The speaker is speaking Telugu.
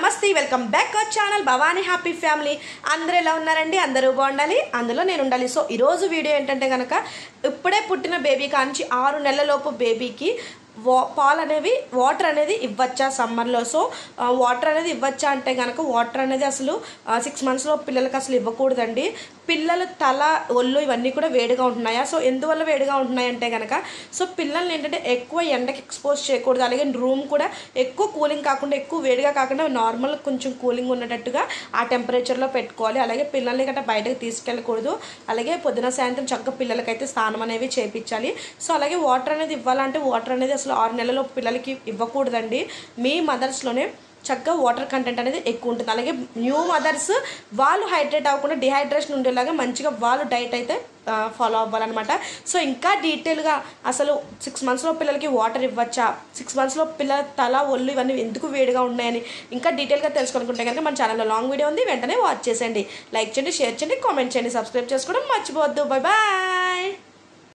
నమస్తే welcome back our channel Bhavani happy family. అందరూ ఎలా ఉన్నారండి? అందరూ బాగుండాలి, అందులో నేను ఉండాలి. సో ఈరోజు వీడియో ఏంటంటే కనుక ఇప్పుడే పుట్టిన బేబీ కాంచి 6 నెలల లోపు బేబీకి పాలు అనేవి వాటర్ అనేది ఇవ్వచ్చా సమ్మర్లో? సో వాటర్ అనేది ఇవ్వచ్చా అంటే కనుక వాటర్ అనేది అసలు 6 మంత్స్లో పిల్లలకి అసలు ఇవ్వకూడదండి. పిల్లల తల ఒళ్ళు ఇవన్నీ కూడా వేడిగా ఉంటున్నాయా? సో ఎందువల్ల వేడిగా ఉంటున్నాయంటే కనుక సో పిల్లల్ని ఏంటంటే ఎక్కువ ఎండకి ఎక్స్పోజ్ చేయకూడదు. అలాగే రూమ్ కూడా ఎక్కువ కూలింగ్ కాకుండా ఎక్కువ వేడిగా కాకుండా నార్మల్ కొంచెం కూలింగ్ ఉన్నట్టుగా ఆ టెంపరేచర్లో పెట్టుకోవాలి. అలాగే పిల్లల్ని గట్రా బయటకు తీసుకెళ్ళకూడదు. అలాగే పొద్దున సాయంత్రం చక్కగా పిల్లలకైతే స్నానం అనేవి చేయించాలి. సో అలాగే వాటర్ అనేది ఇవ్వాలంటే వాటర్ అనేది అసలు 6 నెలల పిల్లలకి ఇవ్వకూడదండి. మీ మదర్స్లోనే చక్కగా వాటర్ కంటెంట్ అనేది ఎక్కువ ఉంటుంది. అలాగే న్యూ మదర్స్ వాళ్ళు హైడ్రేట్ అవ్వకుండా డిహైడ్రేషన్ ఉండేలాగా మంచిగా వాళ్ళు డైట్ అయితే ఫాలో అవ్వాలన్నమాట. సో ఇంకా డీటెయిల్గా అసలు 6 మంత్స్లో పిల్లలకి వాటర్ ఇవ్వచ్చా, 6 మంత్స్లో పిల్లల తల ఒళ్ళు ఇవన్నీ ఎందుకు వేడిగా ఉన్నాయని ఇంకా డీటెయిల్గా తెలుసుకోవాలనుకుంటే కనుక మన ఛానల్లో లాంగ్ వీడియో ఉంది, వెంటనే వాచ్ చేసేయండి. లైక్ చేయండి, షేర్ చేయండి, కామెంట్ చేయండి, సబ్స్క్రైబ్ చేసుకోవడం మర్చిపోవద్దు. Bye bye.